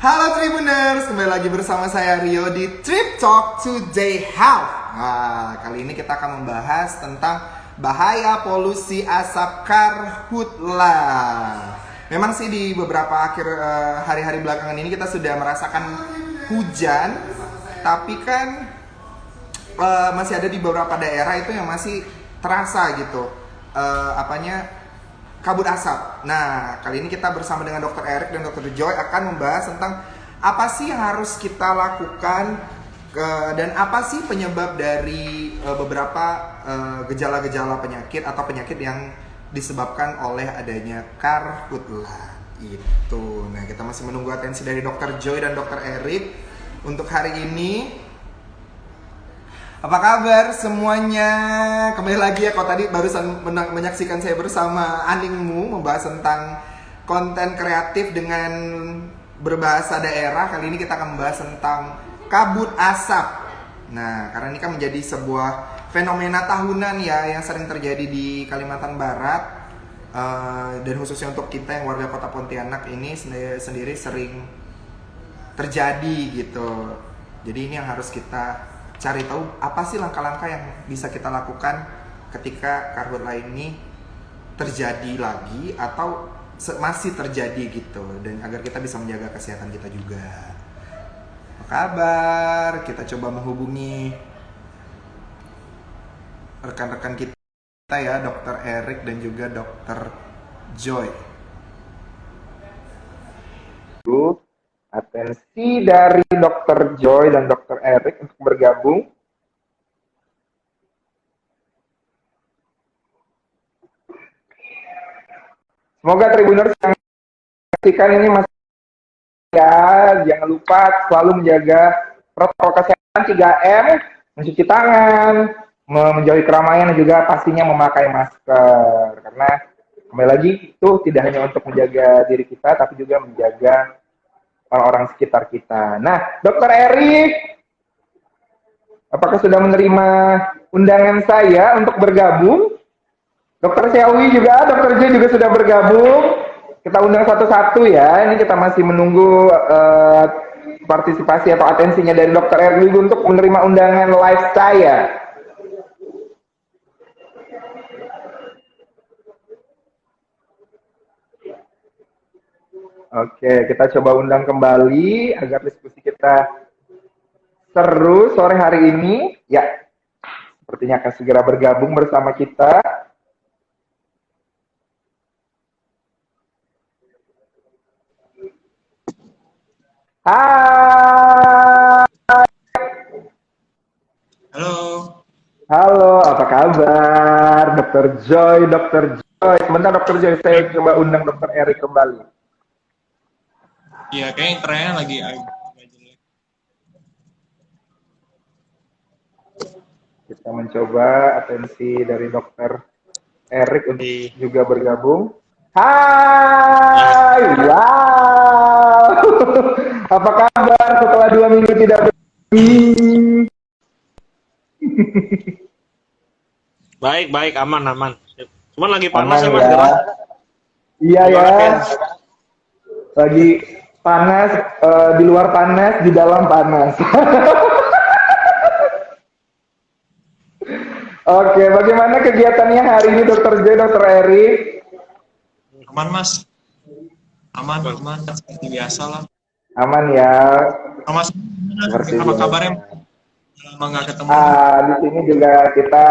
Halo Tribuners, kembali lagi bersama saya Rio di Trip Talk Today Health. Nah, kali ini kita akan membahas tentang bahaya polusi asap karhutla. Memang sih di beberapa hari-hari belakangan ini kita sudah merasakan hujan, tapi kan masih ada di beberapa daerah itu yang masih terasa gitu kabut asap. Nah, kali ini kita bersama dengan Dr. Eric dan Dr. Joy akan membahas tentang apa sih yang harus kita lakukan dan apa sih penyebab dari beberapa gejala-gejala penyakit atau penyakit yang disebabkan oleh adanya karhutla itu. Nah, kita masih menunggu atensi dari Dr. Joy dan Dr. Eric untuk hari ini. Apa kabar semuanya? Kembali lagi ya, kalau tadi barusan menyaksikan saya bersama Aningmu membahas tentang konten kreatif dengan berbahasa daerah. Kali ini kita akan membahas tentang kabut asap. Nah, karena ini kan menjadi sebuah fenomena tahunan ya yang sering terjadi di Kalimantan Barat, dan khususnya untuk kita yang warga Kota Pontianak ini sendiri sering terjadi gitu. Jadi ini yang harus kita cari tahu, apa sih langkah-langkah yang bisa kita lakukan ketika karhutla ini terjadi lagi atau masih terjadi gitu, dan agar kita bisa menjaga kesehatan kita juga. Apa kabar? Kita coba menghubungi rekan-rekan kita ya, Dr. Eric dan juga Dr. Joy. Atensi dari Dr. Joy dan Dr. Eric untuk bergabung. Semoga Tribuners yang menyaksikan ini masih ya, jangan lupa selalu menjaga protokol kesehatan 3M, mencuci tangan, menjauhi keramaian, dan juga pastinya memakai masker. Karena kembali lagi itu tidak hanya untuk menjaga diri kita, tapi juga menjaga orang-orang sekitar kita. Nah, Dr. Eric, apakah sudah menerima undangan saya untuk bergabung? Dr. Xiaowi juga, Dr. J juga sudah bergabung. Kita undang satu-satu ya. Ini kita masih menunggu partisipasi atau atensinya dari Dr. Eric juga untuk menerima undangan live saya. Oke, kita coba undang kembali agar diskusi kita seru sore hari ini. Ya, sepertinya akan segera bergabung bersama kita. Hai. Halo. Halo, apa kabar? Dr. Joy, Dr. Joy. Sebentar Dr. Joy, saya coba undang Dr. Eric kembali. Iya, kayaknya internetnya lagi agak jelek. Kita mencoba atensi dari Dr. Eric untuk juga bergabung. Hai, wow. Apa kabar setelah 2 minggu tidak bergabung? Baik, aman. Cuman lagi panas Aman ya Mas. Ya. Iya ya. Lagi panas, di luar panas, di dalam panas. Oke, bagaimana kegiatannya hari ini Dr. J, Dr. Eric? Aman Mas. Aman. Seperti biasa lah. Aman ya. Mas, apa kabarnya? Lama nggak ketemu. Di sini juga kita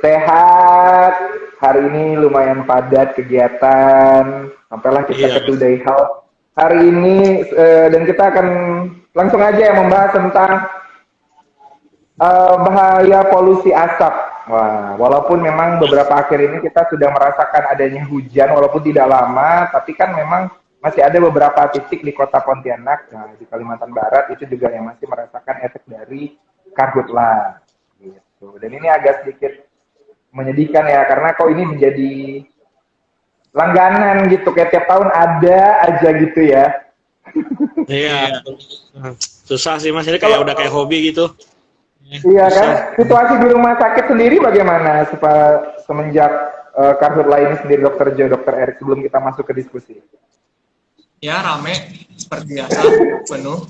sehat. Hari ini lumayan padat kegiatan. Sampailah kita ke Today Health hari ini, dan kita akan langsung aja ya membahas tentang bahaya polusi asap. Wah, walaupun memang beberapa akhir ini kita sudah merasakan adanya hujan, walaupun tidak lama, tapi kan memang masih ada beberapa titik di Kota Pontianak, di Kalimantan Barat itu juga yang masih merasakan efek dari karhutla. Gitu. Dan ini agak sedikit menyedihkan ya, karena kok ini menjadi langganan gitu, kayak tiap tahun ada aja gitu ya. Iya. Susah sih Mas, ini kayak udah kayak hobi gitu. Iya kan? Situasi di rumah sakit sendiri bagaimana semenjak karhutla ini sendiri, Dr. Jo, Dr. Eric, sebelum kita masuk ke diskusi? Ya, rame seperti biasa, penuh.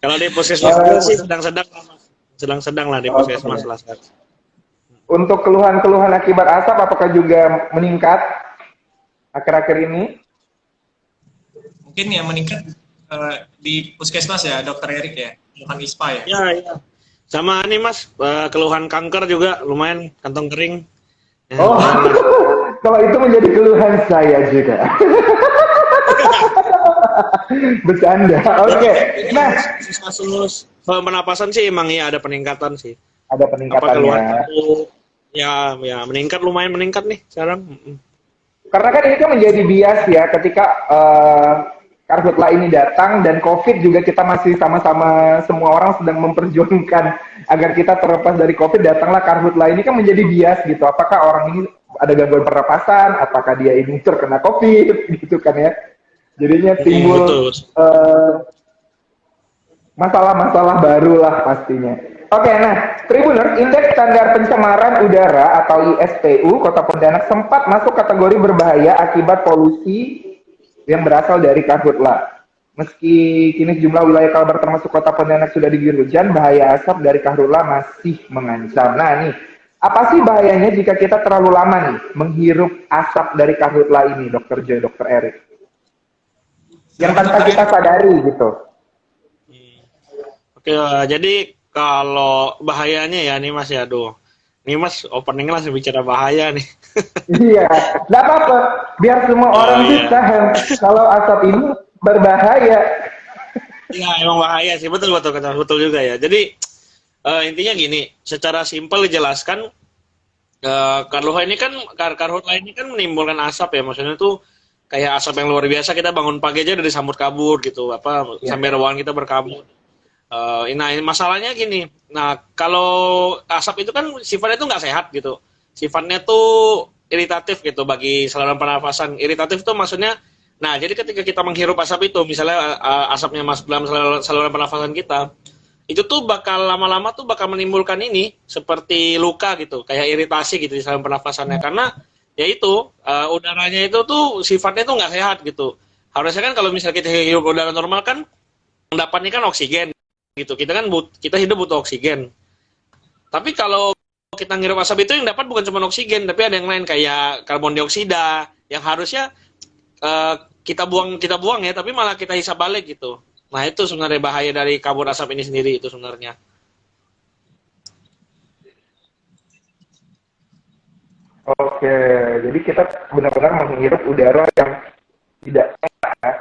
Kalau di puskesmas juga sih sedang-sedang lah, Mas. Sedang-sedang lah di puskesmas lah. Untuk keluhan-keluhan akibat asap apakah juga meningkat akhir-akhir ini? Mungkin yang meningkat di puskesmas ya, Dokter Erik ya, bukan ISPA ya. Ya, iya. Sama nih Mas, keluhan kanker juga lumayan, kantong kering. Ya, Oh, kalau itu menjadi keluhan saya juga. Bercanda. Oke. Nah, kasus pernapasan sih emang ya ada peningkatan sih. ada Apa keluhan peningkatannya. itu ya meningkat, lumayan meningkat nih sekarang. Karena kan ini kan menjadi bias ya ketika karhutla ini datang dan COVID juga kita masih sama-sama semua orang sedang memperjuangkan agar kita terlepas dari COVID, datanglah karhutla ini kan menjadi bias gitu. Apakah orang ini ada gangguan pernapasan, apakah dia ini terkena COVID gitu kan ya. Jadinya timbul masalah-masalah baru lah pastinya. Oke, nah, Tribuners, Indeks Standar Pencemaran Udara atau ISPU Kota Pontianak sempat masuk kategori berbahaya akibat polusi yang berasal dari karhutla. Meski kini sejumlah wilayah Kalbar termasuk Kota Pontianak sudah diguyur hujan, bahaya asap dari karhutla masih mengancam. Nah, nih, apa sih bahayanya jika kita terlalu lama nih menghirup asap dari karhutla ini, Dr. Joy, Dr. Erik? Yang tanpa kita sadari gitu. Oke, jadi kalau bahayanya ya nih Mas ya, aduh. Nih Mas, opening langsung bicara bahaya nih. Iya, nggak apa-apa. Biar semua orang iya. paham kalau asap ini berbahaya. Iya, emang bahaya sih, betul juga ya. Jadi intinya gini, secara simpel dijelaskan, karhutla ini kan menimbulkan asap ya, maksudnya tuh kayak asap yang luar biasa. Kita bangun pagi aja udah disambut kabut gitu, sampai ruangan kita berkabut. Nah, masalahnya gini. Nah, kalau asap itu kan sifatnya tuh nggak sehat gitu. Sifatnya tuh iritatif gitu bagi saluran pernafasan. Iritatif tuh maksudnya, nah jadi ketika kita menghirup asap itu, misalnya asapnya masuk dalam saluran pernafasan kita, itu tuh bakal lama-lama tuh bakal menimbulkan ini seperti luka gitu, kayak iritasi gitu di saluran pernafasannya. Karena ya itu udaranya itu tuh sifatnya tuh nggak sehat gitu. Harusnya kan kalau misalnya kita hirup udara normal kan dapatnya kan oksigen gitu. Kita kan kita hidup butuh oksigen. Tapi kalau kita ngirup asap itu yang dapat bukan cuma oksigen, tapi ada yang lain kayak karbon dioksida yang harusnya kita buang ya, tapi malah kita hisap balik gitu. Nah, itu sebenarnya bahaya dari kabut asap ini sendiri itu sebenarnya. Oke, jadi kita benar-benar menghirup udara yang tidak sehat.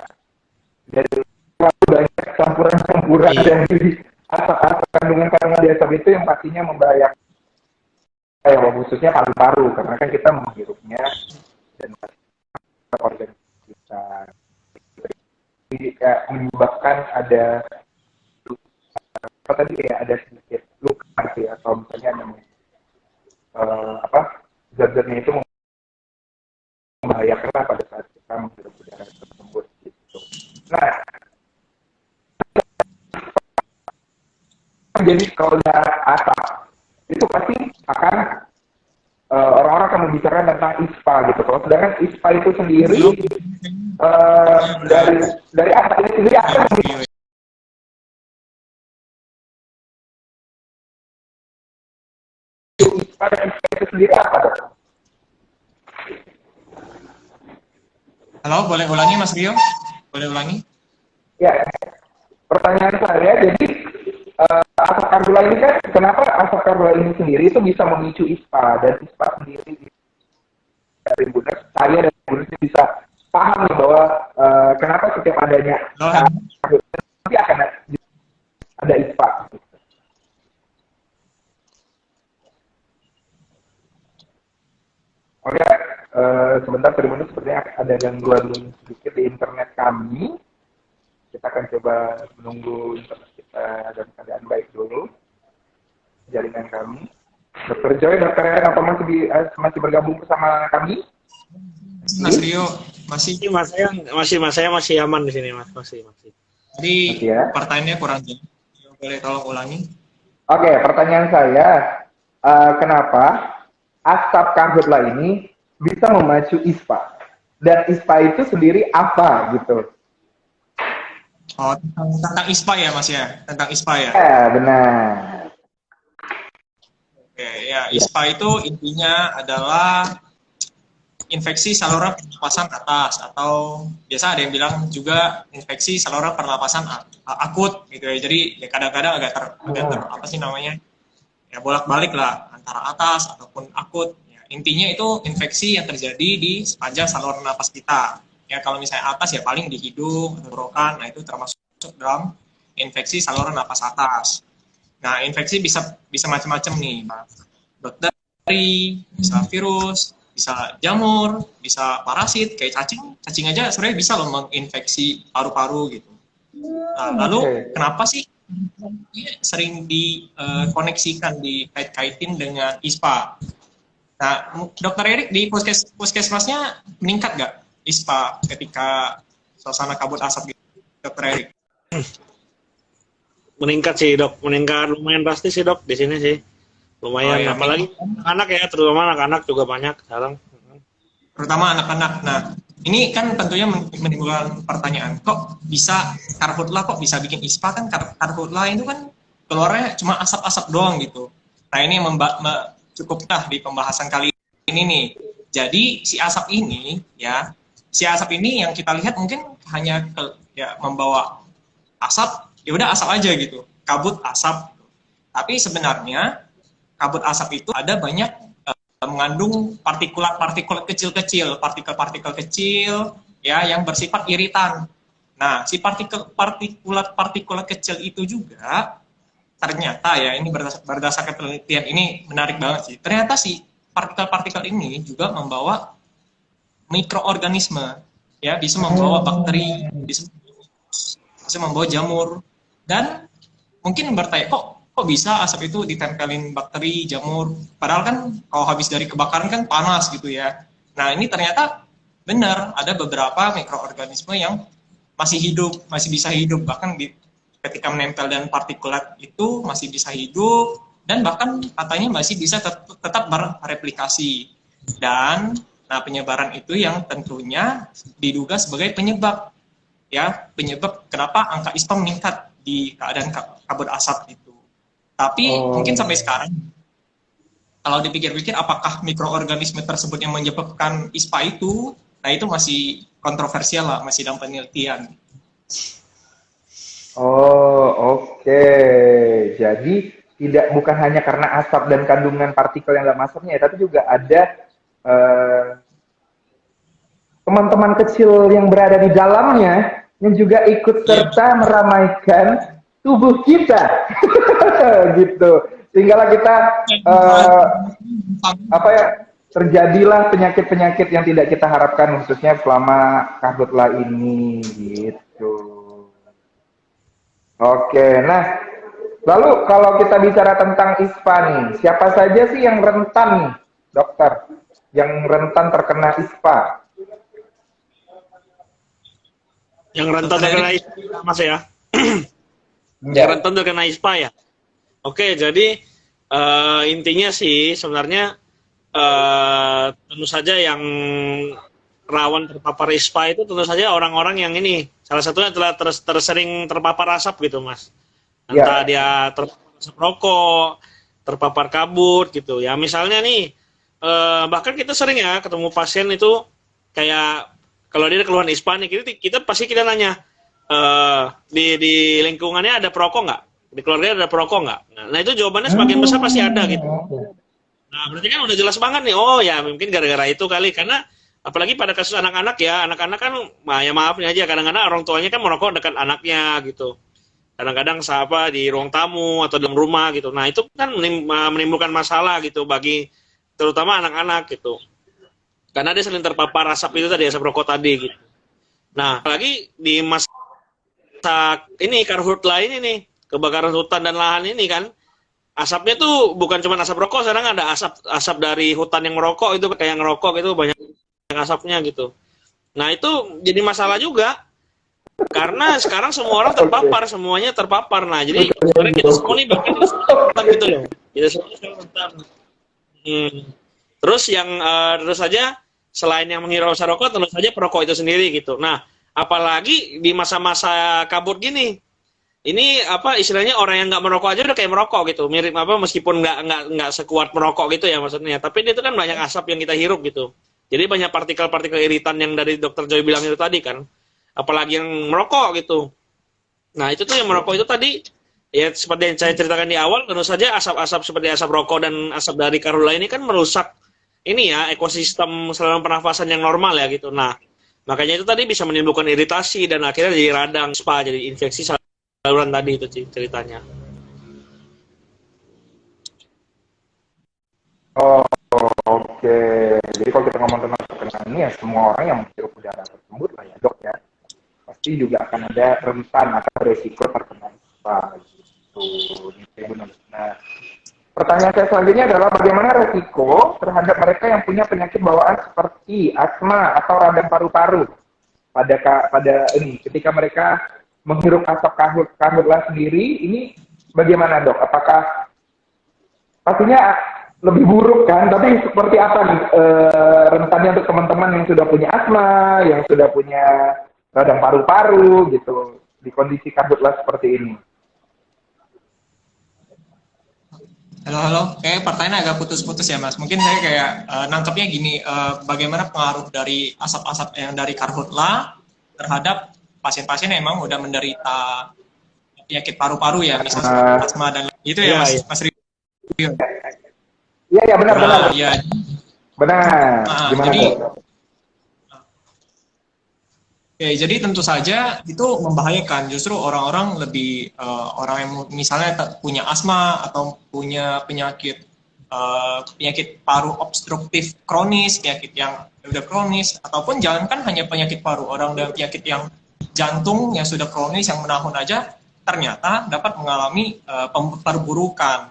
Jadi terlalu banyak campuran-campuran dari asap-asap kandungan kandungan di asap itu yang pastinya membahayakan ya, khususnya paru-paru karena kan kita menghirupnya dan organ kita. Jadi kayak menyebabkan ada apa tadi ya, ada sedikit luka sih, atau misalnya zat-zatnya itu membahayakan pada saat kita menghirup udara tersebut gitu. Nah, jadi kalau ada asap itu pasti akan orang-orang akan membicarakan tentang ISPA gitu. Kalau sedangkan ISPA itu sendiri dari asap ini sendiri akan ISPA dan ISPA itu sendiri apa, dok? Halo, boleh ulangi Mas Rio? Boleh ulangi? Ya, pertanyaan saya, jadi asap karhutla ini kan, kenapa asap karhutla ini sendiri itu bisa memicu ISPA, dan ISPA sendiri dari Bundes, saya dan Bundes bisa paham nih bahwa kenapa setiap adanya karhutla nanti akan ada ISPA. Oke, sebentar Tribuners, sepertinya ada gangguan sedikit di internet kami. Kita akan coba menunggu internet kita dalam keadaan baik dulu, jaringan kami. Dr. Joy, Dr. Erik, apa masih bergabung bersama kami? Mas Rio masih. Saya masih aman di sini Mas, masih. Jadi pertanyaannya kurang jelas. Boleh tolong ulangi? Oke, pertanyaan saya, kenapa asap karhutla ini bisa memacu ISPA? dan ISPA itu sendiri apa gitu. Oh, tentang ISPA ya Mas ya? Tentang ISPA ya? Ya, benar. Oke, ya ISPA itu intinya adalah infeksi saluran pernapasan atas, atau biasa ada yang bilang juga infeksi saluran pernapasan akut gitu ya. Jadi ya kadang-kadang agak apa sih namanya? Ya bolak-balik lah antara atas ataupun akut. Ya, intinya itu infeksi yang terjadi di sepanjang saluran napas kita. Ya kalau misalnya atas ya paling di hidung, tenggorokan, nah itu termasuk dalam infeksi saluran napas atas. Nah, infeksi bisa macam-macam nih. Bakteri, bisa virus, bisa jamur, bisa parasit, kayak cacing. Cacing aja sebenarnya bisa loh menginfeksi paru-paru gitu. Nah, lalu kenapa sih sering dikoneksikan, dikait-kaitin dengan ISPA? Nah, Dokter Erik di puskesmasnya meningkat nggak ISPA ketika suasana kabut asap gitu, Dokter Erik? Meningkat sih dok, meningkat lumayan pasti sih dok di sini sih, lumayan. Oh, ya, apalagi anak ya, terutama anak-anak juga banyak sekarang. Terutama anak-anak. Nah, ini kan tentunya menimbulkan pertanyaan, kok bisa karhutla kok bisa bikin ISPA? Kan karhutla itu kan keluarnya cuma asap-asap doang gitu. Nah, ini cukuplah di pembahasan kali ini nih. Jadi si asap ini yang kita lihat mungkin hanya membawa asap, ya udah asap aja gitu, kabut asap. Tapi sebenarnya kabut asap itu ada banyak mengandung partikulat-partikulat kecil-kecil, partikel-partikel kecil ya yang bersifat iritan. Nah, si partikulat-partikulat kecil itu juga ternyata ya, ini berdasarkan penelitian ini menarik banget sih. Ternyata si partikel-partikel ini juga membawa mikroorganisme, ya bisa membawa bakteri, bisa membawa jamur. Dan mungkin bertanya, kok bisa asap itu ditempelin bakteri, jamur, padahal kan kalau habis dari kebakaran kan panas gitu ya. Nah, ini ternyata benar ada beberapa mikroorganisme yang masih hidup, masih bisa hidup, bahkan ketika menempel dan partikulat itu masih bisa hidup, dan bahkan katanya masih bisa tetap bereplikasi. Dan nah, penyebaran itu yang tentunya diduga sebagai penyebab kenapa angka ISPA meningkat di keadaan kabut asap itu. Tapi mungkin sampai sekarang kalau dipikir-pikir apakah mikroorganisme tersebut yang menyebabkan ISPA itu, nah itu masih kontroversial lah, masih dalam penelitian. Oh, oke. Jadi bukan hanya karena asap dan kandungan partikel yang dalam asapnya, tapi juga ada teman-teman kecil yang berada di dalamnya yang juga ikut serta meramaikan tubuh kita. Gitu. Sehinggalah kita terjadilah penyakit-penyakit yang tidak kita harapkan, khususnya selama karhutla ini gitu. Oke, nah lalu kalau kita bicara tentang ISPA nih, siapa saja sih yang rentan nih, dokter? Yang rentan terkena ISPA? Yang rentan terkena ISPA, Mas ya? Yang rentan terkena ISPA ya? Oke, jadi intinya sih sebenarnya tentu saja yang rawan terpapar ISPA itu tentu saja orang-orang yang ini, salah satunya adalah tersering terpapar asap gitu, Mas. Entah dia terpapar asap rokok, terpapar kabut gitu. Ya misalnya nih, bahkan kita sering ya ketemu pasien itu kayak kalau dia keluhan ISPA nih, kita pasti nanya, di lingkungannya ada perokok nggak? Di keluarga ada perokok nggak? Nah itu jawabannya sebagian besar pasti ada gitu. Nah berarti kan udah jelas banget nih, oh ya mungkin gara-gara itu kali, karena apalagi pada kasus anak-anak ya, anak-anak kan, ya maaf nih aja, kadang-kadang orang tuanya kan merokok dekat anaknya gitu. Kadang-kadang di ruang tamu atau dalam rumah gitu. Nah itu kan menimbulkan masalah gitu bagi terutama anak-anak gitu. Karena dia sering terpapar asap itu tadi, asap rokok tadi gitu. Nah apalagi di masa ini karhutla ini nih, kebakaran hutan dan lahan ini kan, asapnya tuh bukan cuma asap rokok, sekarang ada asap dari hutan yang merokok, itu kayak ngerokok itu banyak asapnya gitu. Nah itu jadi masalah juga karena sekarang semua orang terpapar, semuanya terpapar. Nah jadi sebenarnya kita semua nih bahkan rentan gitu loh, kita semua rentan. Terus yang terus saja selain yang menghiraukan rokok, tentu saja perokok itu sendiri gitu. Nah, apalagi di masa-masa kabut gini, ini apa istilahnya orang yang nggak merokok aja udah kayak merokok gitu, mirip apa meskipun nggak sekuat merokok gitu ya maksudnya. Tapi dia itu kan banyak asap yang kita hirup gitu. Jadi banyak partikel-partikel iritan yang dari Dokter Joy bilang itu tadi kan. Apalagi yang merokok gitu. Nah itu tuh yang merokok itu tadi ya seperti yang saya ceritakan di awal, tentu saja asap-asap seperti asap rokok dan asap dari karhutla ini kan merusak ini ya ekosistem saluran pernafasan yang normal ya gitu. Nah makanya itu tadi bisa menimbulkan iritasi dan akhirnya jadi radang, spa, jadi infeksi saluran tadi itu ceritanya. Oh, oke. Jadi kalau kita ngomong tentang terkena ini ya semua orang yang menghirup udara tersebut lah ya dok ya. Pasti juga akan ada rentan atau resiko terkena ispa gitu. Ini benar. Nah, pertanyaan saya selanjutnya adalah bagaimana resiko terhadap mereka yang punya penyakit bawaan seperti asma atau radang paru-paru pada ini ketika mereka menghirup asap karhutla sendiri ini bagaimana dok? Apakah pastinya lebih buruk kan? Tapi seperti apa nih rentannya untuk teman-teman yang sudah punya asma, yang sudah punya radang paru-paru gitu di kondisi karhutla seperti ini? Halo. Kayak pertanyaan agak putus-putus ya, Mas. Mungkin saya kayak nangkepnya gini, bagaimana pengaruh dari asap-asap yang dari karhutla terhadap pasien-pasien yang memang udah menderita penyakit paru-paru ya, misalnya asma dan itu ya, Mas Rio. Iya, benar. Iya. Benar. Gimana jadi, dok? jadi tentu saja itu membahayakan. Justru orang-orang lebih orang yang misalnya punya asma atau punya penyakit paru obstruktif kronis, penyakit yang sudah kronis, ataupun jangankan hanya penyakit paru, orang dengan penyakit yang jantung yang sudah kronis yang menahun aja ternyata dapat mengalami perburukan.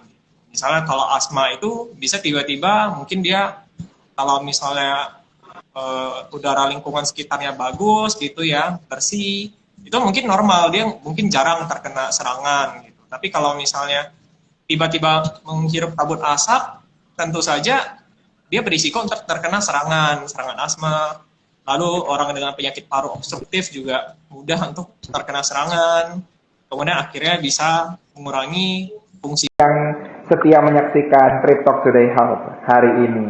Misalnya kalau asma itu bisa tiba-tiba mungkin dia kalau misalnya udara lingkungan sekitarnya bagus gitu ya, bersih, itu mungkin normal, dia mungkin jarang terkena serangan gitu. Tapi kalau misalnya tiba-tiba menghirup kabut asap, tentu saja dia berisiko untuk terkena serangan asma. Lalu orang dengan penyakit paru obstruktif juga mudah untuk terkena serangan. Kemudian akhirnya bisa mengurangi fungsi. Yang setia menyaksikan Trip Talk Today Health hari ini.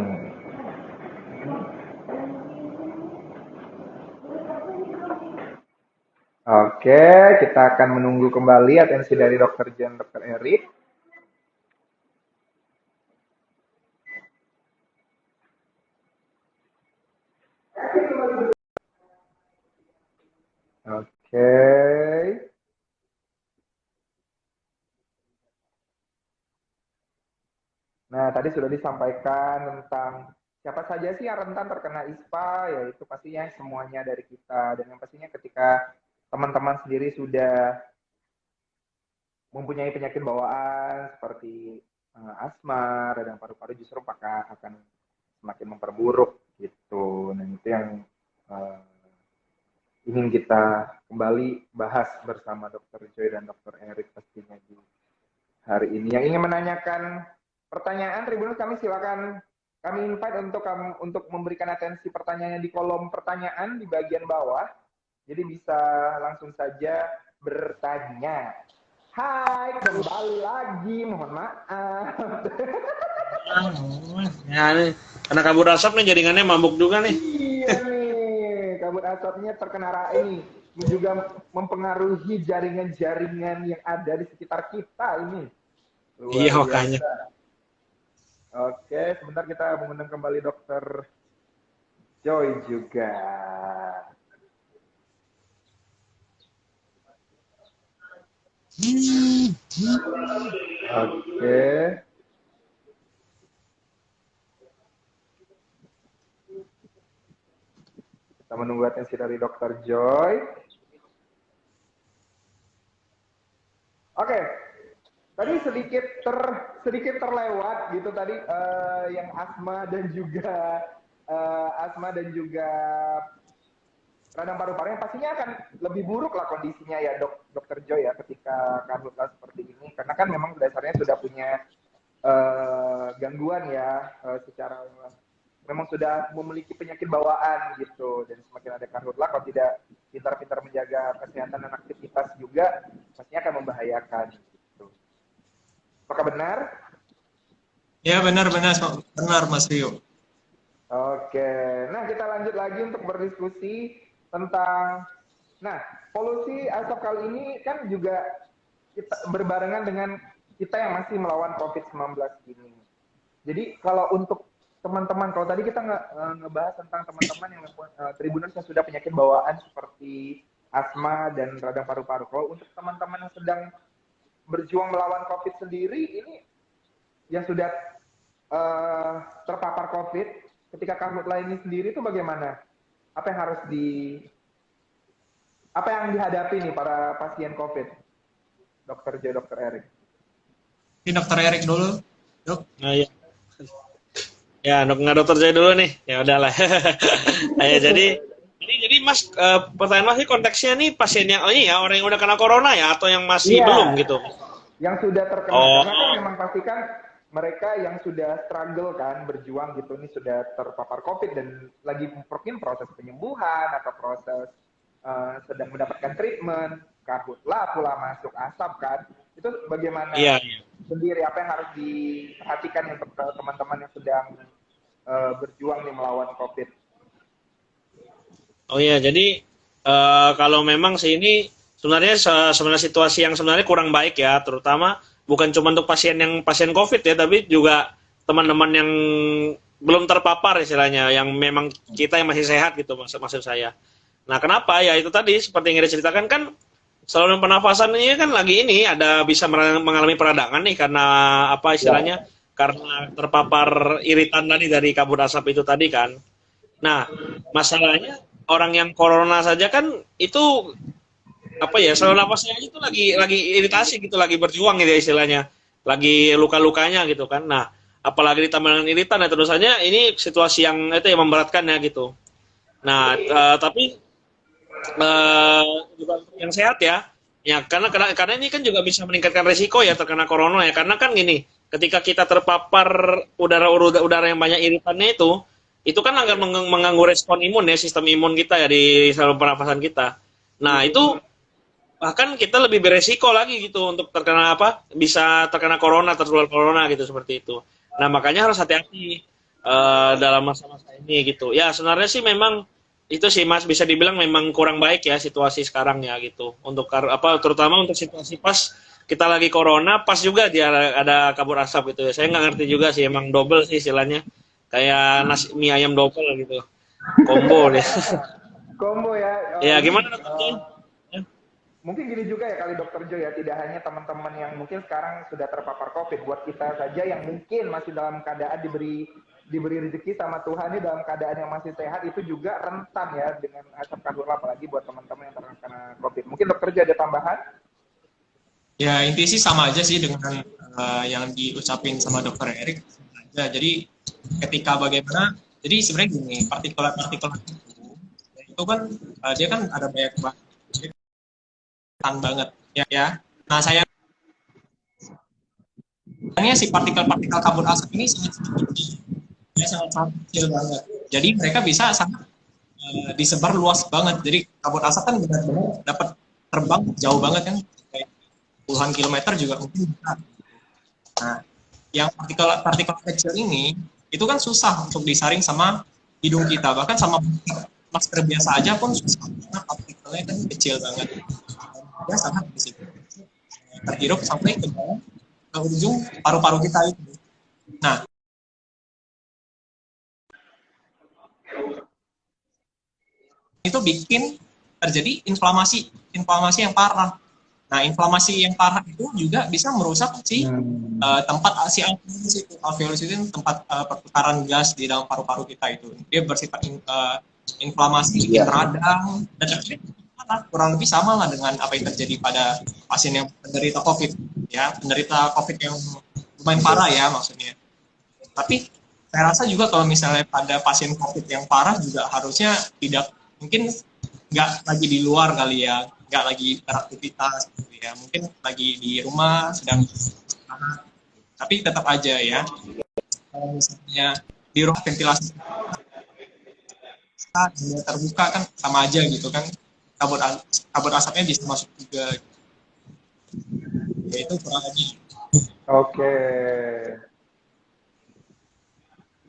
Oke, kita akan menunggu kembali atensi dari Dr. Jen, Dr. Erik. Oke. Nah, tadi sudah disampaikan tentang siapa saja sih yang rentan terkena ISPA, yaitu pastinya semuanya dari kita. Dan yang pastinya ketika teman-teman sendiri sudah mempunyai penyakit bawaan seperti asma, radang paru-paru justru akan semakin memperburuk gitu. Nah, itu yang ingin kita kembali bahas bersama Dr. Joy dan Dr. Erik pastinya di hari ini. Yang ingin menanyakan pertanyaan Tribuners, kami silakan, kami invite untuk memberikan atensi pertanyaannya di kolom pertanyaan di bagian bawah. Jadi bisa langsung saja bertanya. Hai, kembali lagi, mohon maaf. Ya nih, karena kabut asap nih jaringannya mabuk juga nih. Iya nih, kabut asapnya terkena ini juga mempengaruhi jaringan-jaringan yang ada di sekitar kita ini. Iya, makanya. Oke, sebentar kita mengundang kembali Dr. Joy juga. Oke. Kita menunggu atensi dari Dr. Joy. Oke. Tadi sedikit terlewat gitu tadi yang asma dan juga radang paru-paru yang pastinya akan lebih buruk lah kondisinya ya Dokter Joy ya ketika karhutla seperti ini, karena kan memang dasarnya sudah punya gangguan ya secara memang sudah memiliki penyakit bawaan gitu, dan semakin ada karhutlah kalau tidak pintar-pintar menjaga kesehatan dan aktivitas juga pastinya akan membahayakan gitu. Apakah benar? Ya benar Mas Rio. Oke, nah kita lanjut lagi untuk berdiskusi tentang, nah polusi asap kali ini kan juga kita berbarengan dengan kita yang masih melawan COVID-19 ini. Jadi kalau untuk teman-teman, kalau tadi kita ngebahas tentang teman-teman yang tribuners yang sudah penyakit bawaan seperti asma dan radang paru-paru. Kalau untuk teman-teman yang sedang berjuang melawan COVID sendiri, ini yang sudah terpapar COVID, ketika karhutlah ini sendiri itu bagaimana? Apa yang dihadapi nih para pasien COVID? Dokter J, Dokter Erik. Ini Dokter Erik dulu, Dok. Nah, iya. Ya, nggak dokter saya dulu nih. Ya udahlah. Ya, jadi Mas, pertanyaan Mas ini konteksnya nih pasien yang ini ya, orang yang udah kena corona ya, atau yang masih belum gitu? Yang sudah terkena, karena kan memang pastikan mereka yang sudah struggle kan, berjuang gitu, ini sudah terpapar COVID dan lagi mungkin proses penyembuhan atau proses sedang mendapatkan treatment, karhutlah pula masuk asap kan, itu bagaimana? Iya. Sendiri apa yang harus diperhatikan untuk teman-teman yang sedang berjuang nih melawan COVID? Oh iya, jadi kalau memang sih ini sebenarnya situasi yang sebenarnya kurang baik ya, terutama bukan cuma untuk pasien COVID ya, tapi juga teman-teman yang belum terpapar istilahnya, yang memang kita yang masih sehat gitu maksud saya. Nah, kenapa? Ya itu tadi seperti yang diceritakan kan, saluran pernafasan ini kan lagi ini ada bisa mengalami peradangan nih karena apa istilahnya? Karena terpapar iritan tadi dari kabut asap itu tadi kan. Nah, masalahnya orang yang corona saja kan itu apa ya, saluran nafasnya itu lagi iritasi gitu, lagi berjuang gitu istilahnya, lagi luka-lukanya gitu kan. Nah, apalagi ditambah dengan iritan ya, tentu saja ini situasi yang itu yang memberatkan ya gitu. Nah, tapi juga yang sehat ya karena ini kan juga bisa meningkatkan resiko ya terkena corona ya, karena kan gini, ketika kita terpapar udara yang banyak iritannya itu kan akan mengganggu respon imun ya, sistem imun kita ya di saluran pernafasan kita. Nah, itu bahkan kita lebih beresiko lagi gitu untuk bisa terkena corona, tertular corona gitu, seperti itu. Nah, makanya harus hati-hati dalam masa-masa ini gitu. Ya, sebenarnya sih memang itu sih Mas, bisa dibilang memang kurang baik ya situasi sekarang ya gitu. Untuk terutama untuk situasi pas kita lagi corona, pas juga dia ada kabut asap gitu ya. Saya nggak ngerti juga sih, emang double sih istilahnya. Kayak nasi mie ayam double gitu. Combo deh. Combo ya. Ya, gimana dokter? Mungkin gini juga ya kali Dokter Jo ya, tidak hanya teman-teman yang mungkin sekarang sudah terpapar COVID, buat kita saja yang mungkin masih dalam keadaan diberi rezeki sama Tuhan ini dalam keadaan yang masih sehat, itu juga rentan ya dengan asap karhutlah, apalagi buat teman-teman yang terkena COVID. Mungkin Dokter Jo ada tambahan? Ya, inti sih sama aja sih dengan yang diucapin sama Dokter Erik. Ya, jadi ketika bagaimana, jadi sebenarnya gini, partikulat itu kan dia kan ada banyak banget ya. Nah, sayangnya si partikel-partikel kabut asap ini sangat kecil banget. Jadi mereka bisa sangat disebar luas banget. Jadi kabut asap kan benar-benar dapat terbang jauh banget kan, kayak puluhan kilometer juga mungkin bisa. Nah, yang partikel kecil ini itu kan susah untuk disaring sama hidung kita, bahkan sama masker biasa aja pun susah karena partikelnya kan kecil banget. Ya sangat di situ terhirup sampai ke ujung paru-paru kita itu. Nah, itu bikin terjadi inflamasi yang parah. Nah, inflamasi yang parah itu juga bisa merusak tempat alveolus itu tempat perputaran gas di dalam paru-paru kita itu. Dia bersifat inflamasi, bikin radang, dan kurang lebih sama lah dengan apa yang terjadi pada pasien yang penderita COVID ya, penderita COVID yang lumayan parah ya maksudnya. Tapi saya rasa juga kalau misalnya pada pasien COVID yang parah juga harusnya tidak, mungkin nggak lagi di luar kali ya, nggak lagi beraktivitas gitu ya, mungkin lagi di rumah sedang istirahat. Tapi tetap aja ya, kalau misalnya di ruang ventilasi terbuka kan sama aja gitu kan, kabut asapnya bisa masuk juga, ya itu kurang lebih. Oke.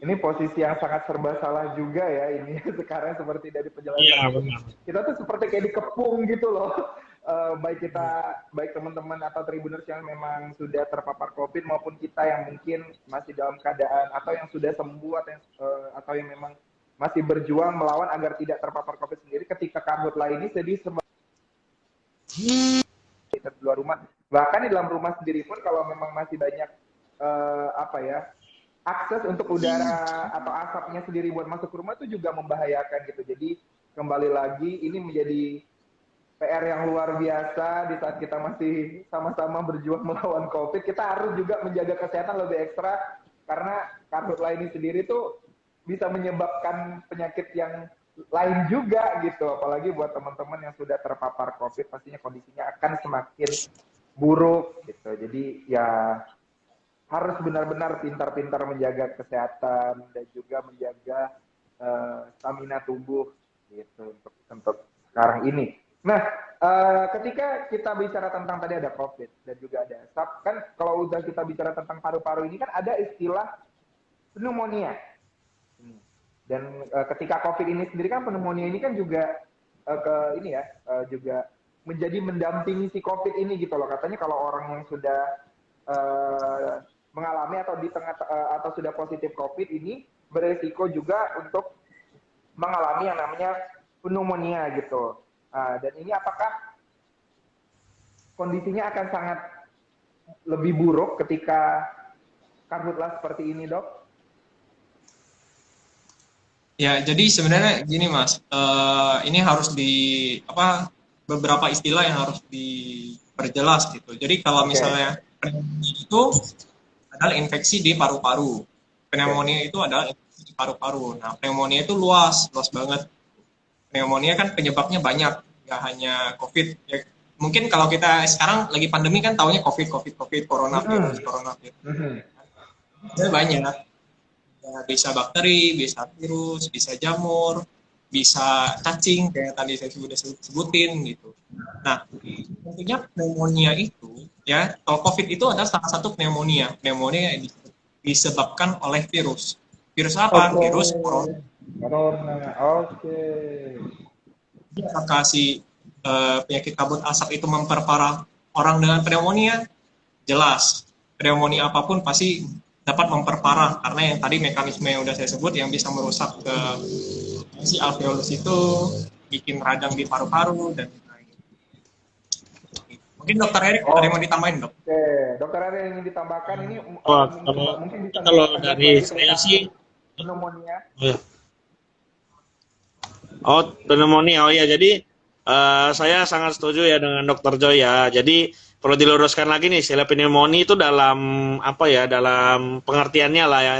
Ini posisi yang sangat serba salah juga ya ini sekarang seperti dari Iya, penjelasan itu. benar. Kita tuh seperti kayak dikepung gitu loh. Baik teman-teman atau tribuners yang memang sudah terpapar COVID maupun kita yang mungkin masih dalam keadaan atau yang sudah sembuh atau yang memang masih berjuang melawan agar tidak terpapar COVID sendiri ketika karhutlah ini sedih di luar rumah. Bahkan di dalam rumah sendiri pun kalau memang masih banyak akses untuk udara atau asapnya sendiri buat masuk ke rumah itu juga membahayakan gitu. Jadi kembali lagi ini menjadi PR yang luar biasa di saat kita masih sama-sama berjuang melawan COVID. Kita harus juga menjaga kesehatan lebih ekstra karena karhutlah ini sendiri tuh bisa menyebabkan penyakit yang lain juga gitu. Apalagi buat teman-teman yang sudah terpapar COVID pastinya kondisinya akan semakin buruk gitu. Jadi ya harus benar-benar pintar-pintar menjaga kesehatan dan juga menjaga stamina tubuh gitu untuk sekarang ini. Nah, ketika kita bicara tentang tadi ada COVID dan juga ada asap, kan kalau udah kita bicara tentang paru-paru ini kan ada istilah pneumonia. Dan ketika COVID ini sendiri kan pneumonia ini kan juga juga menjadi mendampingi si COVID ini gitu loh. Katanya kalau orang yang sudah mengalami atau di tengah atau sudah positif COVID ini beresiko juga untuk mengalami yang namanya pneumonia gitu. Dan ini apakah kondisinya akan sangat lebih buruk ketika karhutlah seperti ini, Dok? Ya, jadi sebenarnya gini Mas, ini harus beberapa istilah yang harus diperjelas gitu. Jadi kalau misalnya pneumonia itu adalah infeksi di paru-paru, pneumonia itu adalah infeksi di paru-paru. Nah, pneumonia itu luas banget. Pneumonia kan penyebabnya banyak, nggak hanya COVID. Ya, mungkin kalau kita sekarang lagi pandemi kan taunya COVID, coronavirus. Itu banyak. Ya, bisa bakteri, bisa virus, bisa jamur, bisa cacing kayak tadi saya sudah sebutin gitu. Nah, tentunya pneumonia itu ya, kalau COVID itu adalah salah satu pneumonia. Pneumonia yang disebabkan oleh virus. Virus apa? Virus corona. Oke. Apakah si penyakit kabut asap itu memperparah orang dengan pneumonia? Jelas. Pneumonia apapun pasti dapat memperparah karena yang tadi mekanisme yang udah saya sebut yang bisa merusak ke si alveolus itu, bikin radang di paru-paru dan lain-lain. Mungkin Dokter Erik ada yang mau ditambahin, Dok? Oke, Dokter Erik yang ingin ditambahkan ini mungkin bisa kalau dari saya sih pneumonia. Pneumonia. Ya, jadi saya sangat setuju ya dengan Dokter Joy ya. Jadi perlu diluruskan lagi nih, istilah pneumonia itu dalam dalam pengertiannya lah ya.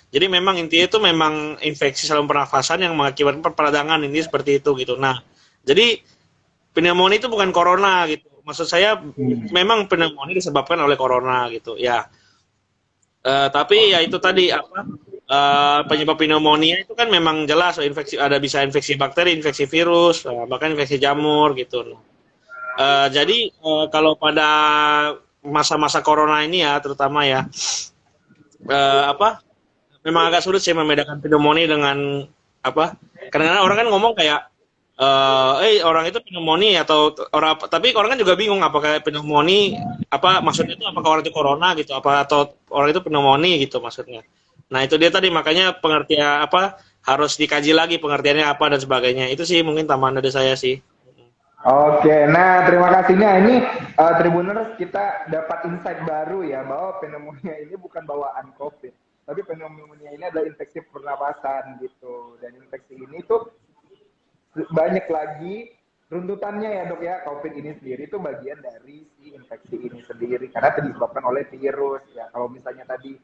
Jadi memang intinya itu memang infeksi saluran pernafasan yang mengakibatkan peradangan ini seperti itu gitu. Nah, jadi pneumonia itu bukan corona gitu. Maksud saya memang pneumonia disebabkan oleh corona gitu ya. Tapi ya itu tadi penyebab pneumonia itu kan memang jelas bisa infeksi bakteri, infeksi virus, bahkan infeksi jamur gitu. Jadi kalau pada masa-masa corona ini ya terutama ya memang agak sulit sih membedakan pneumonia dengan kadang-kadang orang kan ngomong kayak orang itu pneumonia tapi orang kan juga bingung apakah pneumonia maksudnya itu apakah orang itu corona gitu atau orang itu pneumonia gitu maksudnya. Nah, itu dia tadi makanya pengertian harus dikaji lagi pengertiannya apa dan sebagainya. Itu sih mungkin tambahan dari saya sih. Oke, nah terima kasihnya ini Tribuners kita dapat insight baru ya bahwa pneumonia ini bukan bawaan COVID, tapi pneumonia ini adalah infeksi pernapasan gitu. Dan infeksi ini tuh banyak lagi runtutannya ya Dok ya. COVID ini sendiri itu bagian dari si infeksi ini sendiri karena disebabkan oleh virus ya. Kalau misalnya tadi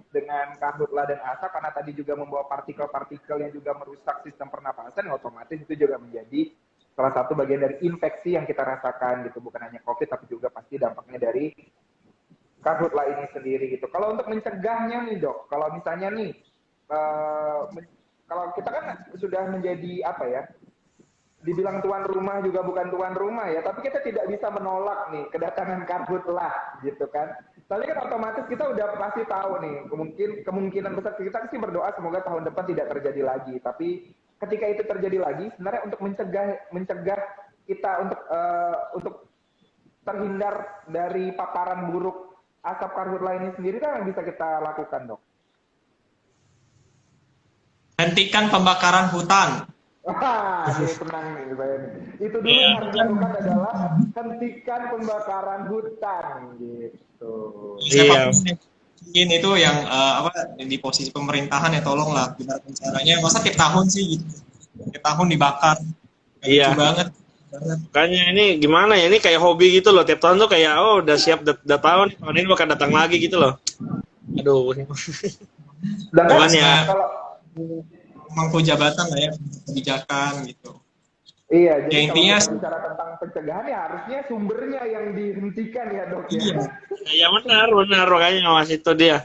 dengan karhutlah dan asap karena tadi juga membawa partikel-partikel yang juga merusak sistem pernapasan, otomatis itu juga menjadi salah satu bagian dari infeksi yang kita rasakan gitu, bukan hanya COVID tapi juga pasti dampaknya dari karhutlah ini sendiri gitu. Kalau untuk mencegahnya nih Dok, kalau misalnya nih kalau kita kan sudah menjadi apa ya, dibilang tuan rumah juga bukan tuan rumah ya, tapi kita tidak bisa menolak nih kedatangan karhutlah gitu kan. Tapi kan otomatis kita udah pasti tahu nih, kemungkinan besar kita sih berdoa semoga tahun depan tidak terjadi lagi. Tapi ketika itu terjadi lagi, sebenarnya untuk mencegah kita untuk terhindar dari paparan buruk asap karhutlah ini sendiri kan yang bisa kita lakukan, Dok? Hentikan pembakaran hutan. Wah, ini tenang nih saya nih. Itu dulu yang harus dilakukan adalah hentikan pembakaran hutan gitu. Siapa mungkin itu yang di posisi pemerintahan ya tolonglah gimana caranya. Masa tiap tahun sih gitu. Tiap tahun dibakar. Iya. Lucu banget. Makanya ini gimana ya, ini kayak hobi gitu loh. Tiap tahun tuh kayak udah siap, udah tahun ini bakal datang lagi gitu loh. Aduh. Dan Makanya kalau Mangku jabatan lah ya, kebijakan gitu. iya, jadi Ya, intinya kalau kita bicara tentang pencegahan ya harusnya sumbernya yang dihentikan ya, Dok ya. iya. ya benar makanya Mas itu dia.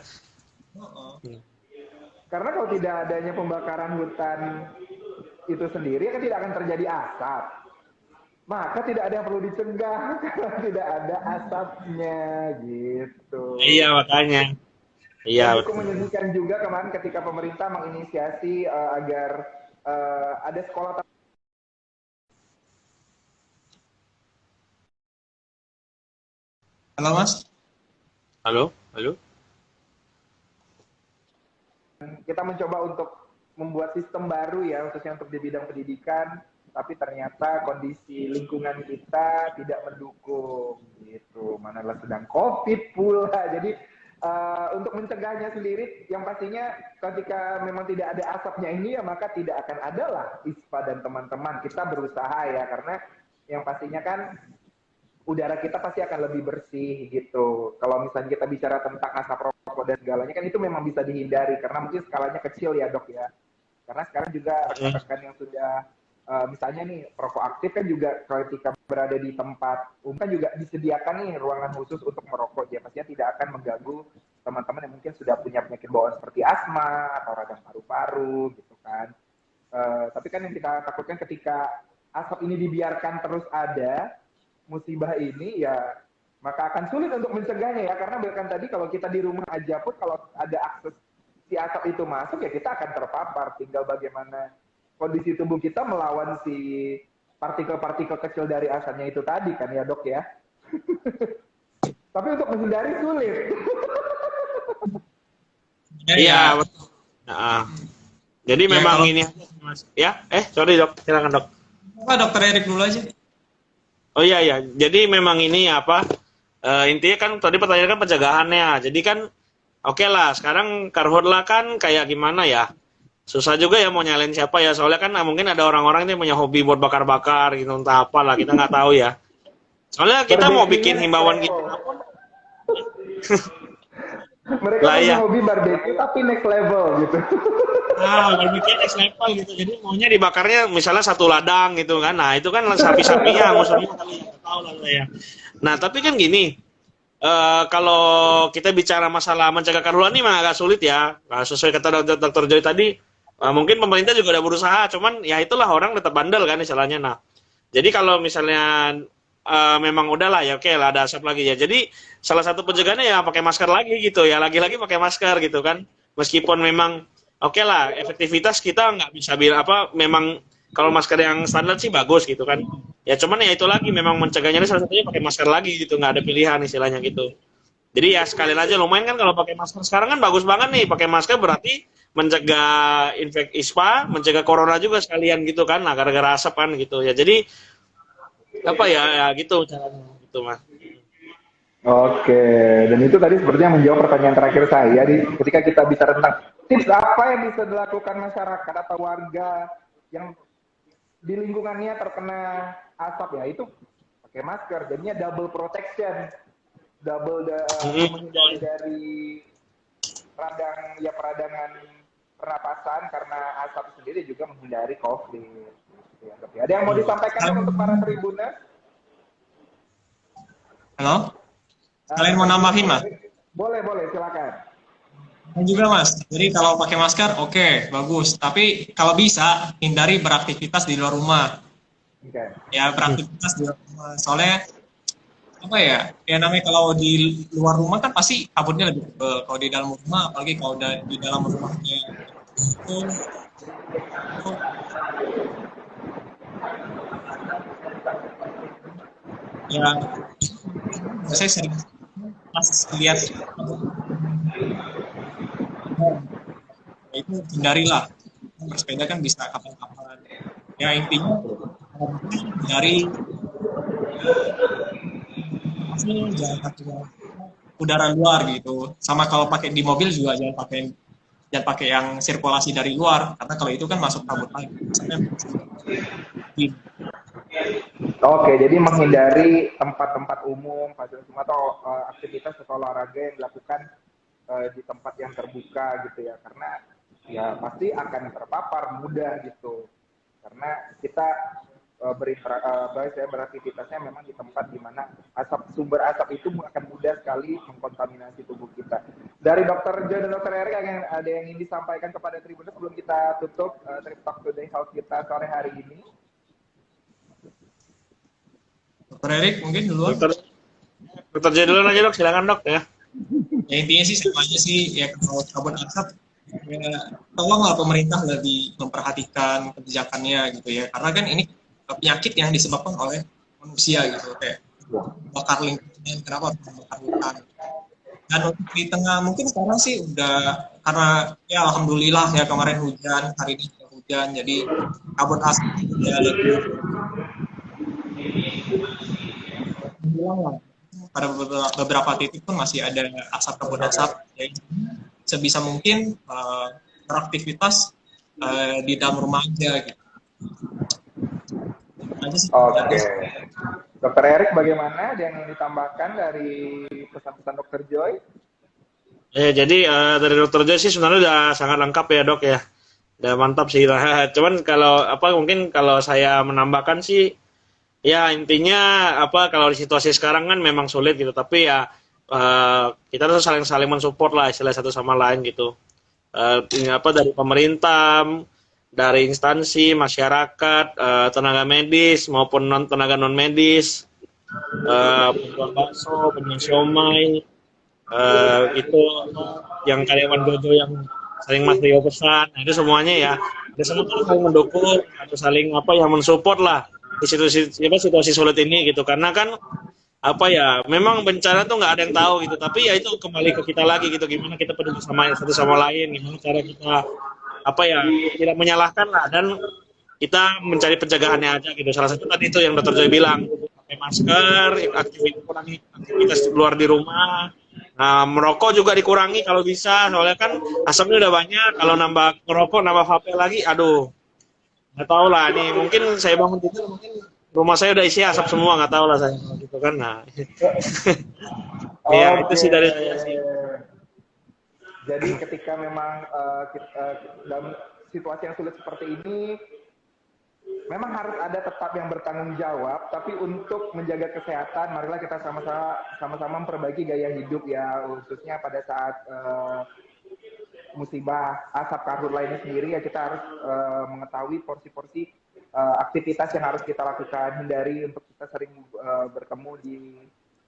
Karena kalau tidak adanya pembakaran hutan itu sendiri kan tidak akan terjadi asap. Maka tidak ada yang perlu dicegah karena tidak ada asapnya gitu. Iya makanya. Iya. Cukup menyedihkan juga kemarin ketika pemerintah menginisiasi agar ada sekolah. Halo Mas. Halo. Kita mencoba untuk membuat sistem baru ya, khususnya untuk di bidang pendidikan, tapi ternyata kondisi lingkungan kita tidak mendukung gitu. Manalah sedang COVID pula. Jadi untuk mencegahnya sendiri, yang pastinya ketika memang tidak ada asapnya ini ya maka tidak akan ada lah ISPA dan teman-teman. Kita berusaha ya, karena yang pastinya kan udara kita pasti akan lebih bersih gitu. Kalau misalnya kita bicara tentang asap rokok dan segalanya kan itu memang bisa dihindari karena mungkin skalanya kecil ya, Dok ya. Karena sekarang juga rekan-rekan yang sudah misalnya nih perokok aktif kan juga ketika berada di tempat umum kan juga disediakan nih ruangan khusus untuk merokok, ya pastinya tidak akan mengganggu teman-teman yang mungkin sudah punya penyakit bawaan seperti asma atau radang paru-paru gitu kan. Tapi kan yang kita takutkan ketika asap ini dibiarkan terus ada, musibah ini ya maka akan sulit untuk mencegahnya ya, karena bahkan tadi kalau kita di rumah aja pun kalau ada akses si asap itu masuk ya kita akan terpapar, tinggal bagaimana kondisi tubuh kita melawan si partikel-partikel kecil dari asapnya itu tadi kan ya, Dok ya. Tapi untuk menghindari sulit. Iya betul. Nah, jadi Ya, memang kalau- ini Mas. Ya, sorry Dok, silakan Dok. Dokter Erik dulu aja. Oh iya, jadi memang ini apa? Intinya kan tadi pertanyaan kan pencegahannya. Jadi kan oke lah, sekarang karhutlah kan kayak gimana ya? Susah juga ya mau nyalain siapa ya, soalnya kan mungkin ada orang-orang yang punya hobi buat bakar-bakar gitu, entah apa lah, kita nggak tahu ya. Soalnya kita mau bikin himbauan gitu. Mereka Lah, punya iya. hobi barbecue tapi next level gitu. Nah, bikin next level gitu. Jadi maunya dibakarnya misalnya satu ladang gitu kan. Nah, itu kan sapi-sapinya musuhnya kali ya, tahu lah saya. Nah, tapi kan gini, kalau kita bicara masalah mencegah karhutlah ini mah agak sulit ya. Nah, sesuai kata Dr. Joy tadi, mungkin pemerintah juga udah berusaha, cuman ya itulah orang tetap bandel kan istilahnya. Nah, jadi kalau misalnya memang udahlah ya oke lah ada asap lagi ya. Jadi salah satu pencegahannya ya pakai masker lagi gitu ya. Lagi-lagi pakai masker gitu kan. Meskipun memang oke lah efektivitas kita nggak bisa bilang apa, memang kalau masker yang standar sih bagus gitu kan. Ya cuman ya itu lagi memang mencegahnya salah satunya pakai masker lagi gitu, nggak ada pilihan istilahnya gitu. Jadi ya sekalian aja lumayan kan kalau pakai masker sekarang kan bagus banget nih, pakai masker berarti mencegah infeksi ISPA, mencegah corona juga sekalian gitu kan. Nah gara-gara asap kan gitu ya. Jadi apa ya gitu caranya gitu Mas. Oke, dan itu tadi sepertinya menjawab pertanyaan terakhir saya ketika kita bicara tentang tips apa yang bisa dilakukan masyarakat atau warga yang di lingkungannya terkena asap ya, itu pakai masker, jadinya double protection, menghindari dari peradangan pernapasan karena asap sendiri juga menghindari COVID. Ya, ada yang mau disampaikan untuk para tribuners? Halo? Kalian mau nambahin, Mas? Boleh, silakan. Dan juga Mas, jadi kalau pakai masker oke, bagus. Tapi kalau bisa hindari beraktivitas di luar rumah. Oke. Ya beraktivitas di luar rumah. Soalnya apa ya? Ya namanya kalau di luar rumah kan pasti kabutnya lebih tebal. Kalau di dalam rumah, apalagi kalau di dalam rumahnya itu ya saya sering pas lihat ya itu hindarilah. Bersepeda kan bisa kapan-kapan. Ya intinya dari pasti jangan pakai udara luar gitu. Sama kalau pakai di mobil juga jangan pakai yang sirkulasi dari luar karena kalau itu kan masuk kabut lagi. Misalnya Oke, jadi menghindari tempat-tempat umum, fasilitas umum atau aktivitas atau olahraga yang dilakukan di tempat yang terbuka gitu ya, karena ya pasti akan terpapar mudah gitu, karena kita beraktivitasnya memang di tempat di mana sumber asap itu akan mudah sekali mengkontaminasi tubuh kita. Dari Dokter Jo dan Dokter Erik ada yang ingin disampaikan kepada Tribuners sebelum kita tutup Trip Talk Today Health kita sore hari ini? Dokter Erik mungkin duluan. Dokter J duluan aja dok, silakan dok ya. Ya intinya sih sama aja sih ya kalau kabut asap ya tolonglah pemerintah lebih memperhatikan kebijakannya gitu ya karena kan ini penyakit yang disebabkan oleh manusia gitu kayak bakar lingkungan kenapa harus membakar hutan dan untuk di tengah mungkin sekarang sih udah karena ya alhamdulillah ya kemarin hujan hari ini juga hujan jadi kabut asap ya lebih hilang lah pada beberapa titik pun masih ada asap kabut asap ya, sebisa mungkin beraktivitas di dalam rumah aja gitu aja sih. Oke. Dokter Erik bagaimana? Ada yang ingin ditambahkan dari pesan-pesan Dokter Joy? Jadi dari Dokter Joy sih sebenarnya udah sangat lengkap ya dok ya. Udah mantap sih. Cuman kalau mungkin kalau saya menambahkan sih ya intinya kalau di situasi sekarang kan memang sulit gitu. Tapi ya kita harus saling mensupport lah istilah satu sama lain gitu. Dari pemerintah, dari instansi, masyarakat, tenaga medis maupun tenaga non medis, penjual bakso, penjual siomay, itu yang karyawan Gojo yang saling Mas Rio pesan, nah, itu semuanya ya, kita semua saling mendukung atau saling mensupport lah di situasi sulit ini gitu, karena kan memang bencana tuh nggak ada yang tahu gitu, tapi ya itu kembali ke kita lagi gitu, gimana kita peduli sama satu sama lain, gimana cara kita tidak menyalahkan lah, dan kita mencari pencegahannya aja gitu. Salah satu tadi itu yang Dokter Joy bilang, pakai masker, aktivitas luar di rumah. Nah, merokok juga dikurangi kalau bisa, soalnya kan asapnya udah banyak. Kalau nambah ngerokok, nambah vape lagi, aduh, nggak tahu lah. Nih mungkin saya bangun tidur, mungkin rumah saya udah isi asap semua, nggak tahu lah saya gitu kan. Nah, ya itu sih dari saya sih. Jadi ketika memang dalam situasi yang sulit seperti ini, memang harus ada tetap yang bertanggung jawab, tapi untuk menjaga kesehatan, marilah kita sama-sama memperbaiki gaya hidup ya, khususnya pada saat musibah asap karhutla ini sendiri ya, kita harus mengetahui porsi-porsi aktivitas yang harus kita lakukan, hindari untuk kita sering bertemu di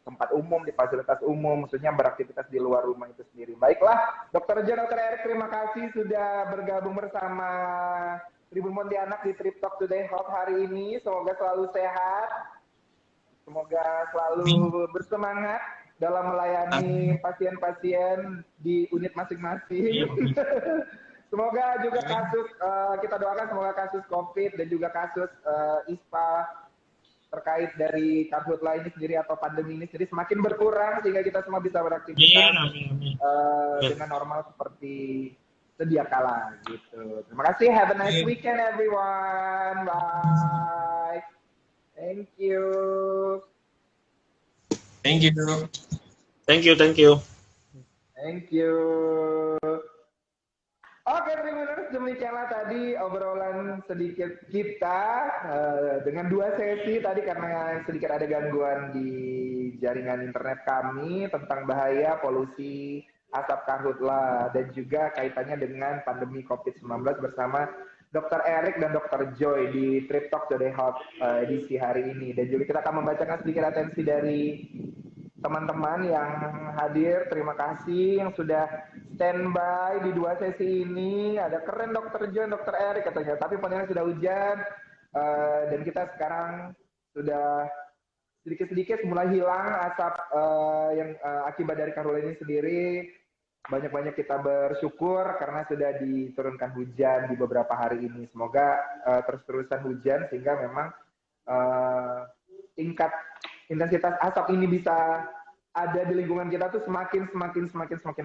tempat umum, di fasilitas umum, maksudnya beraktivitas di luar rumah itu sendiri. Baiklah, Dokter Jo, Dokter Erik, terima kasih sudah bergabung bersama Tribun Pontianak di Trip Talk Today Health hari ini. Semoga selalu sehat, semoga selalu bersemangat dalam melayani pasien-pasien di unit masing-masing. Semoga juga kasus, kita doakan semoga kasus COVID dan juga kasus ISPA terkait dari karhutla ini sendiri atau pandemi ini sendiri semakin berkurang sehingga kita semua bisa beraktivitas dengan normal seperti sedia kala gitu. Terima kasih. Have a nice weekend everyone. Bye. Thank you. Thank you. Thank you, thank you. Thank you. Oke, Tribuners, demikianlah tadi obrolan sedikit kita dengan 2 sesi tadi karena sedikit ada gangguan di jaringan internet kami tentang bahaya polusi asap karhutla dan juga kaitannya dengan pandemi COVID-19 bersama Dr. Erik dan Dr. Joy di Trip Talk Today Health edisi hari ini. Dan juga kita akan membacakan sedikit atensi dari teman-teman yang hadir. Terima kasih yang sudah standby di 2 sesi ini. Ada keren Dr. Joy, Dr. Erik katanya, tapi panjangnya sudah hujan dan kita sekarang sudah sedikit-sedikit mulai hilang asap yang akibat dari karhutla ini sendiri. Banyak-banyak kita bersyukur karena sudah diturunkan hujan di beberapa hari ini. Semoga terus-terusan hujan sehingga memang tingkat intensitas asap ini bisa ada di lingkungan kita tuh semakin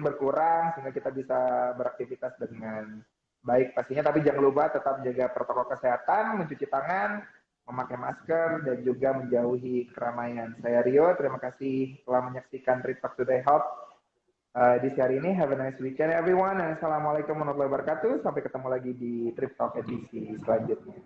berkurang sehingga kita bisa beraktivitas dengan baik pastinya. Tapi jangan lupa tetap jaga protokol kesehatan, mencuci tangan, memakai masker, dan juga menjauhi keramaian. Saya Rio, terima kasih telah menyaksikan Trip Talk Today Health di hari ini. Have a nice weekend everyone, and assalamualaikum warahmatullahi wabarakatuh. Sampai ketemu lagi di Trip Talk edisi selanjutnya.